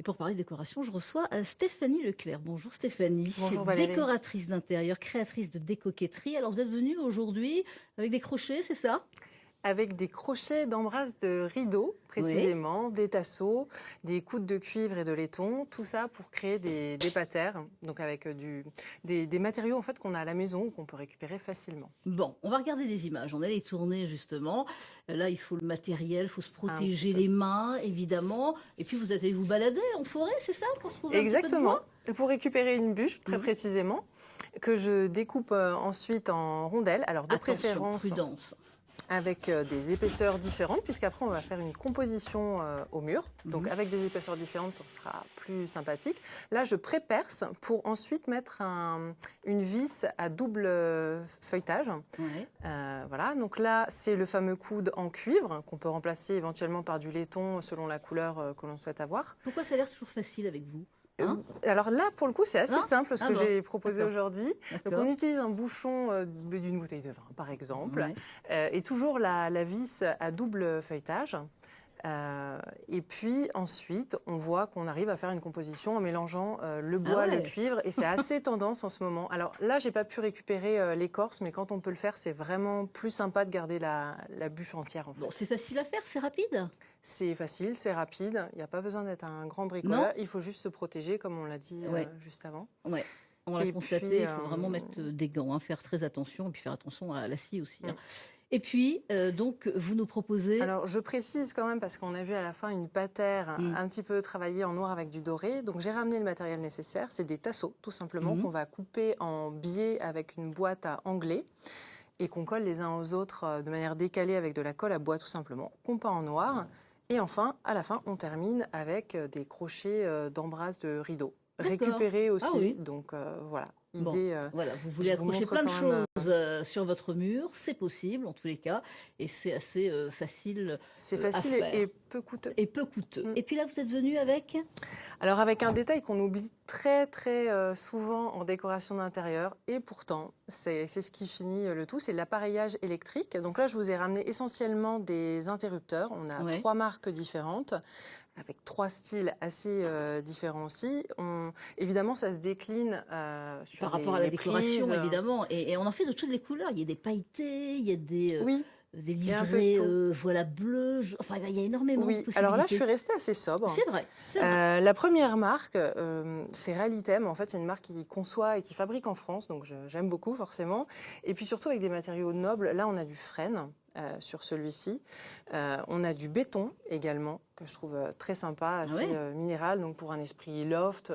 pour parler décoration, je reçois Stéphanie Leclerc. Bonjour Stéphanie. Bonjour Valérie. Décoratrice d'intérieur, créatrice de décoquetterie. Alors vous êtes venue aujourd'hui avec des crochets, c'est ça? Avec des crochets d'embrasse de rideaux, précisément, des tasseaux, des coudes de cuivre et de laiton, tout ça pour créer des patères, donc avec des matériaux en fait qu'on a à la maison ou qu'on peut récupérer facilement. Bon, on va regarder des images. On allait tourner justement. Là, il faut le matériel, il faut se protéger peu. les mains, évidemment. Et puis vous allez vous balader en forêt, c'est ça, pour trouver un petit peu de Exactement. bois? Pour récupérer une bûche, très précisément, que je découpe ensuite en rondelles. Alors de Attention, préférence prudence. avec des épaisseurs différentes, puisqu'après on va faire une composition au mur. Donc avec des épaisseurs différentes, ça sera plus sympathique. Là, je pré-perce pour ensuite mettre une vis à double feuilletage. Ouais. Voilà, donc là, c'est le fameux coude en cuivre qu'on peut remplacer éventuellement par du laiton selon la couleur que l'on souhaite avoir. Pourquoi ça a l'air toujours facile avec vous? Hein? Alors là, pour le coup, c'est assez Non simple ce que bon. j'ai proposé aujourd'hui. Donc D'accord. on utilise un bouchon d'une bouteille de vin, par exemple, Ouais. et toujours la vis à double feuilletage. Et puis ensuite, on voit qu'on arrive à faire une composition en mélangeant le bois, Ah ouais. le cuivre, et c'est assez tendance en ce moment. Alors là, j'ai pas pu récupérer l'écorce, mais quand on peut le faire, c'est vraiment plus sympa de garder la bûche entière. En fait. Bon, c'est facile à faire, c'est rapide. C'est facile, c'est rapide. Il n'y a pas besoin d'être un grand bricoleur. Il faut juste se protéger, comme on l'a dit juste avant. Ouais. On l'a Et constaté, puis, il faut vraiment mettre des gants, hein, faire très attention, et puis faire attention à la scie aussi. Hein. Mm. Et puis, donc, vous nous proposez... Alors, je précise quand même, parce qu'on a vu à la fin une patère un petit peu travaillée en noir avec du doré. Donc, j'ai ramené le matériel nécessaire. C'est des tasseaux, tout simplement, qu'on va couper en biais avec une boîte à anglais et qu'on colle les uns aux autres de manière décalée avec de la colle à bois, tout simplement, qu'on peint en noir. Et enfin, à la fin, on termine avec des crochets d'embrasse de rideaux. Récupérés aussi. Ah oui. Donc, voilà. Bon, Idée, voilà, vous voulez accrocher plein de choses sur votre mur, c'est possible en tous les cas, et c'est assez facile. C'est facile à faire. et peu coûteux. Et peu coûteux. Et puis là, vous êtes venu avec... Alors avec un détail qu'on oublie très souvent en décoration d'intérieur, et pourtant c'est ce qui finit le tout, c'est l'appareillage électrique. Donc là, je vous ai ramené essentiellement des interrupteurs. On a 3 marques différentes, avec 3 styles assez différents aussi. Évidemment, ça se décline sur par rapport à la décoration, prises. Évidemment. Et on en fait de toutes les couleurs. Il y a des pailletés, il y a des... Des liserés, voilà, bleus, enfin il y a énormément de possibilités. Alors là je suis restée assez sobre. C'est vrai. La première marque, c'est Realitem. En fait, c'est une marque qui conçoit et qui fabrique en France, donc j'aime beaucoup forcément. Et puis surtout avec des matériaux nobles. Là, on a du frêne sur celui-ci. On a du béton également, que je trouve très sympa, assez minéral, donc pour un esprit loft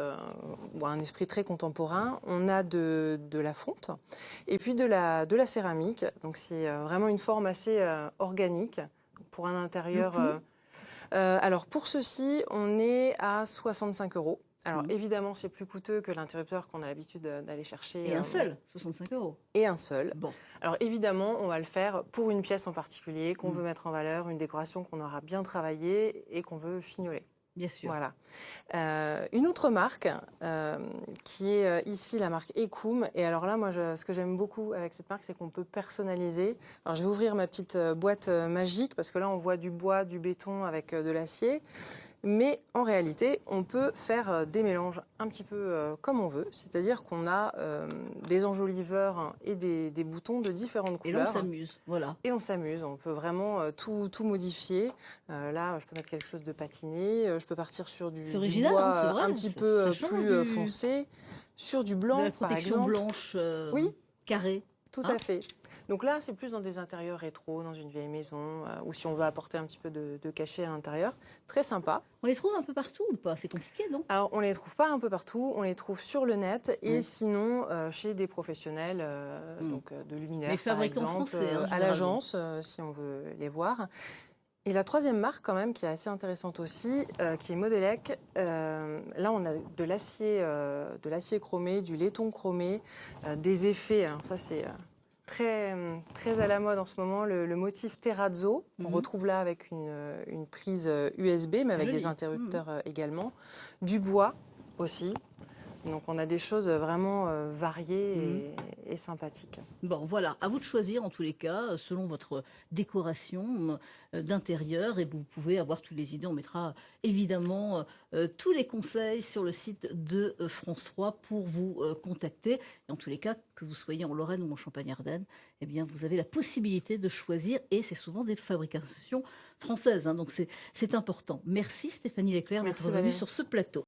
ou un esprit très contemporain. On a de la fonte et puis de la céramique. Donc c'est vraiment une forme assez organique pour un intérieur. Alors pour ceci, on est à 65 €. Alors évidemment, c'est plus coûteux que l'interrupteur qu'on a l'habitude d'aller chercher. Et un seul, 65 €. Et un seul. Bon. Alors évidemment, on va le faire pour une pièce en particulier qu'on veut mettre en valeur, une décoration qu'on aura bien travaillée et qu'on veut fignoler. Bien sûr. Voilà. Une autre marque qui est ici la marque Ecoum. Et alors là, moi, ce que j'aime beaucoup avec cette marque, c'est qu'on peut personnaliser. Alors je vais ouvrir ma petite boîte magique parce que là, on voit du bois, du béton avec de l'acier. Mais en réalité, on peut faire des mélanges un petit peu comme on veut. C'est-à-dire qu'on a des enjoliveurs et des boutons de différentes couleurs. Et là, on s'amuse, voilà. Et on s'amuse. On peut vraiment tout modifier. Là, je peux mettre quelque chose de patiné. Je peux partir sur du bois un petit peu plus foncé. Sur du blanc, par exemple. De la protection blanche carrée. Tout à fait. Donc là, c'est plus dans des intérieurs rétro, dans une vieille maison, ou si on veut apporter un petit peu de cachet à l'intérieur. Très sympa. On les trouve un peu partout ou pas? C'est compliqué, non? Alors, on ne les trouve pas un peu partout. On les trouve sur le net et sinon chez des professionnels donc, de luminaires, par exemple, français, à l'agence, si on veut les voir. Et la troisième marque, quand même, qui est assez intéressante aussi, qui est Modelec. Là, on a de l'acier chromé, du laiton chromé, des effets. Alors ça, c'est très à la mode en ce moment, le motif terrazzo. On retrouve là avec une prise USB, mais avec des interrupteurs également. Du bois aussi. Donc on a des choses vraiment variées et sympathiques. Bon, voilà, à vous de choisir en tous les cas, selon votre décoration d'intérieur, et vous pouvez avoir toutes les idées. On mettra évidemment tous les conseils sur le site de France 3 pour vous contacter. Et en tous les cas, que vous soyez en Lorraine ou en Champagne-Ardenne, eh bien, vous avez la possibilité de choisir, et c'est souvent des fabrications françaises, hein, donc c'est important. Merci Stéphanie Leclerc d'être venue sur ce plateau.